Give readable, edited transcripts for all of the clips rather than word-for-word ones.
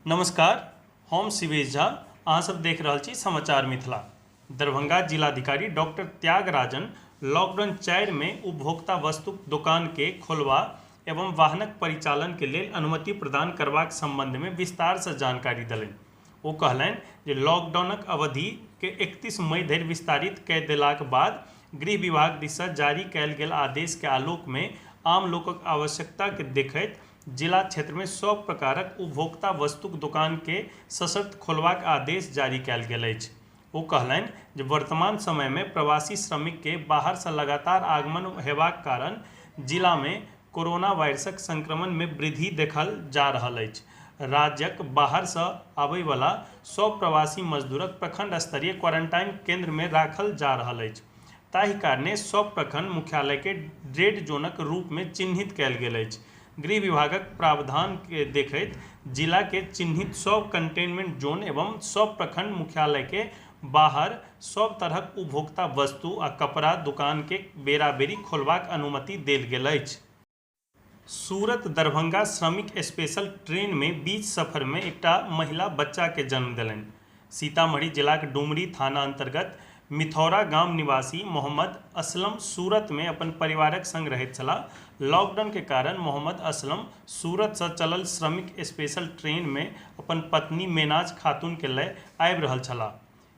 नमस्कार, हम शिवेश झा। अहाँ सब देख रहल छी समाचार मिथिला। दरभंगा जिलाधिकारी डॉक्टर त्यागराजन लॉकडाउन 4 में उपभोक्ता वस्तुक दोकान के खोलबा एवं वाहनक परिचालन के लेल अनुमति प्रदान करबाक संबंध में विस्तार से जानकारी देलनि। ओ कहलनि जे लॉकडाउनक अवधि के 31 मई धरि विस्तारित कऽ देलाक बाद गृह विभाग दिससँ जारी कयल गेल आदेश के आलोक में आम लोकक आवश्यकता के देखैत जिला क्षेत्र में सब प्रकारक उपभोक्ता वस्तुक दोकान के सशर्त खोलबाक आदेश जारी कयल गेल अछि। ओ कहलनि जे वर्तमान समय में प्रवासी श्रमिक के बाहर से लगातार आगमन हेबाक कारण जिला में कोरोना वायरसक संक्रमण में वृद्धि देखल जा रहल अछि। राज्यक बाहर से आबय वाला सब प्रवासी मजदूरक प्रखंड स्तरीय क्वारंटाइन केंद्र में राखल जा रहल अछि। ताहि कारणे सब प्रखंड मुख्यालय के रेड जोनक रूप में चिन्हित कयल गेल अछि। गृह विभागक प्रावधान के देखैत जिला के चिन्हित सब कंटेनमेंट जोन एवं सब प्रखंड मुख्यालय के बाहर सब तरहक उपभोक्ता वस्तु आ कपड़ा दुकान के बेराबेरी खोलबाक अनुमति देल गेल अछि। सूरत दरभंगा श्रमिक स्पेशल ट्रेन में बीच सफर में एकटा महिला बच्चा के जन्म देलनि। सीतामढ़ी जिलाक डुमरी थाना अंतर्गत मिथौरा गाम निवासी मोहम्मद असलम सूरत में अपन परिवारक संग रहैत छलाह। लॉकडाउन के कारण मोहम्मद असलम सूरत से चलल श्रमिक स्पेशल ट्रेन में अपन पत्नी मेनाज खातून के लय आबि रहल छलाह।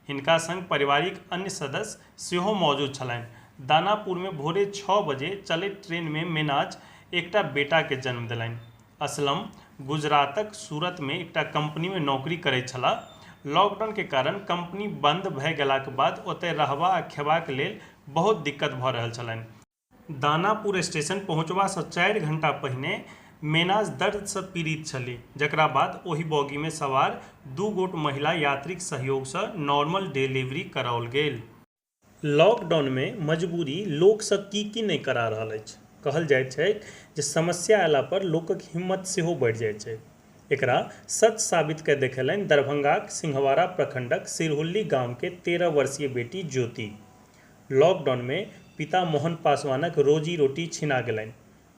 हिनका संग पारिवारिक अन्य सदस्य सेहो मौजूद छलनि। दानापुर में भोरे 6 बजे चलैत ट्रेन में मेनाज एकटा बेटा के जन्म देलनि। असलम गुजरातक सूरत में एकटा कंपनी में नौकरी करैत छलाह। लॉकडाउन के कारण कंपनी बंद भऽ गेलाक बाद ओतय रहबा आ खेबाक लेल बहुत दिक्कत भऽ रहल छलनि। दानापुर स्टेशन पहुँचबा से 4 घंटा पहिने मेनाज दर्द से पीड़ित छलीह, जकरा बाद ओहि बोगी में सवार 2 गोट महिला यात्रीक सहयोग से नॉर्मल डिलीवरी कराओल गेल। लॉकडाउन में मजबूरी लोक सब की नहि करा रहल अछि। कहल जाइत छै जे समस्या अयला पर लोकक हिम्मत सेहो बढ़ि जाइत छै। एकरा सच साबित कऽ देखेलनि दरभंगाक सिंहवाड़ा प्रखंडक सिरहुल्ली गांव के 13 वर्षीय बेटी ज्योति। लॉकडाउन में पिता मोहन पासवानक रोजी रोटी छिना गेलनि।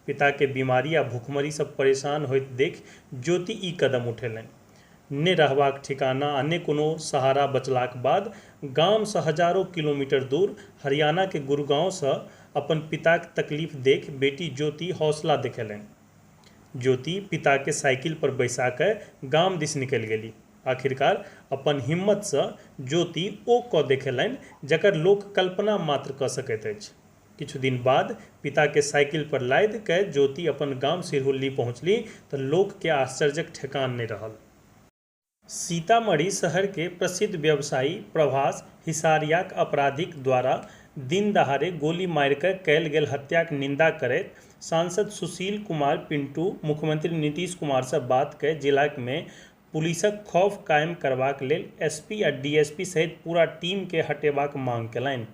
पिता के बीमारी आ भुखमरी से परेशान होइत देख ज्योति ई कदम उठेलनि। ने रहबाक ठिकाना आ ने कोनो सहारा बचलाक बाद गाम से हजारों किलोमीटर दूर हरियाणा के गुरुगांव से अपन पिताक तकलीफ देख बेटी ज्योति हौसला देखेलनि। ज्योति पिता के साइकिल पर बैसा कऽ गाम दिस निकलि गेली। आखिरकार अपन हिम्मत से ज्योति ओ कऽ देखेलनि जकर लोक कल्पना मात्र कऽ सकैत अछि। किछु दिन बाद पिता के साइकिल पर लादि कऽ ज्योति अपन गाम सिरहुल्ली पहुँचली तऽ लोक के आश्चर्यक ठेकान नहि रहल। सीतामढ़ी शहर के प्रसिद्ध व्यवसायी प्रभास हिसारियाक अपराधिक द्वारा दिन दहाड़े गोली मारि कऽ कयल गेल हत्याक निंदा करैत सांसद सुशील कुमार पिंटू मुख्यमंत्री नीतीश कुमार से बात कऽ जिला में पुलिसक खौफ कायम करबाक लेल एसपी आ डीएसपी सहित पूरा टीम के हटेबाक मांग केलनि।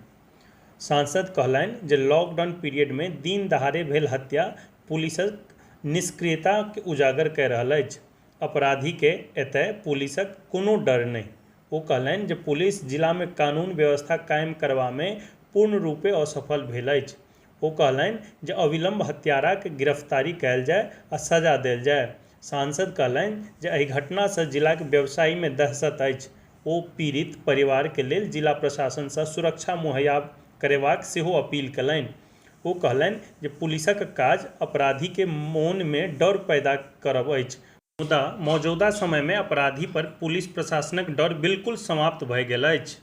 सांसद कहलनि जे लॉकडाउन पीरियड में दिन दहाड़े भेल हत्या पुलिसक निष्क्रियता के उजागर कऽ रहल अछि। अपराधी के एतय पुलिसक कोनो डर नहि। ओ कहलनि जे पुलिस जिला में कानून व्यवस्था कायम करबा में पूर्ण रूपे असफल भेल अछि। ओ कहलनि जे अविलंब हत्याराक गिरफ्तारी कयल जाय आ सजा देल जाय। सांसद कहलनि जे एहि घटना से जिलाक व्यवसायी में दहशत अछि। ओ पीड़ित परिवार के लेल जिला प्रशासन से सुरक्षा मुहैया करेबाक सेहो अपील कयलनि। ओ कहलनि जे पुलिसक काज अपराधी के मोन में डर पैदा करब अछि, मुदा मौजूदा समय में अपराधी पर पुलिस प्रशासनक डर बिल्कुल समाप्त भऽ गेल अछि।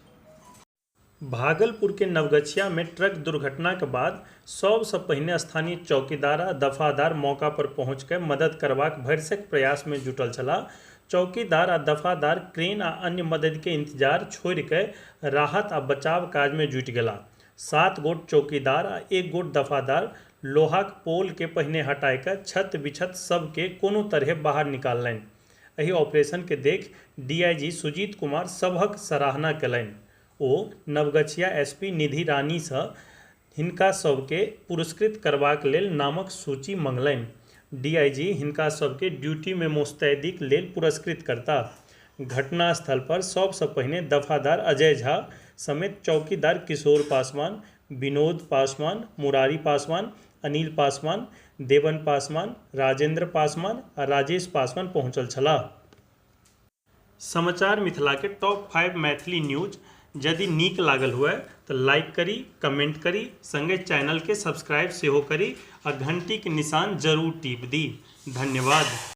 भागलपुर के नवगछिया में ट्रक दुर्घटना के बाद सबसे पहिने स्थानीय चौकीदार आ दफादार मौका पर पहुंच कऽ मदद करबाक भरसक प्रयास में जुटल छलाह। चौकीदार आ दफादार क्रेन आ अन्य मदद के इंतजार छोड़ि कऽ राहत आ बचाव काज में जुटि गेलाह। 7 गोट चौकीदार आ 1 गोट दफादार लोहाक पोल के पहिने हटाय कऽ छत बिछत सब के कोनो तरहे बाहर निकाललनि। एहि ऑपरेशन के देख डीआईजी सुजीत कुमार सभक सराहना कयलनि। ओ नवगछिया एसपी निधि रानी सँ हिनका सबके पुरस्कृत करबाक लेल नामक सूची मंगलनि। डीआईजी हिनका सबके ड्यूटी में मुस्तैदीक लेल पुरस्कृत करताह। घटनास्थल पर सबसँ पहिने दफादार अजय झा समेत चौकीदार किशोर पासवान, विनोद पासवान, मुरारी पासवान, अनिल पासवान, देवन पासवान, राजेंद्र पासवान आ राजेश पासवान पहुंचल छलाह। समाचार मिथिला के टॉप 5 मैथिली न्यूज यदि नीक लागल हुए तो लाइक करी, कमेंट करी, संगे चैनल के सब्सक्राइब सेहो करी आ घंटी के निशान जरूर टीप दी। धन्यवाद।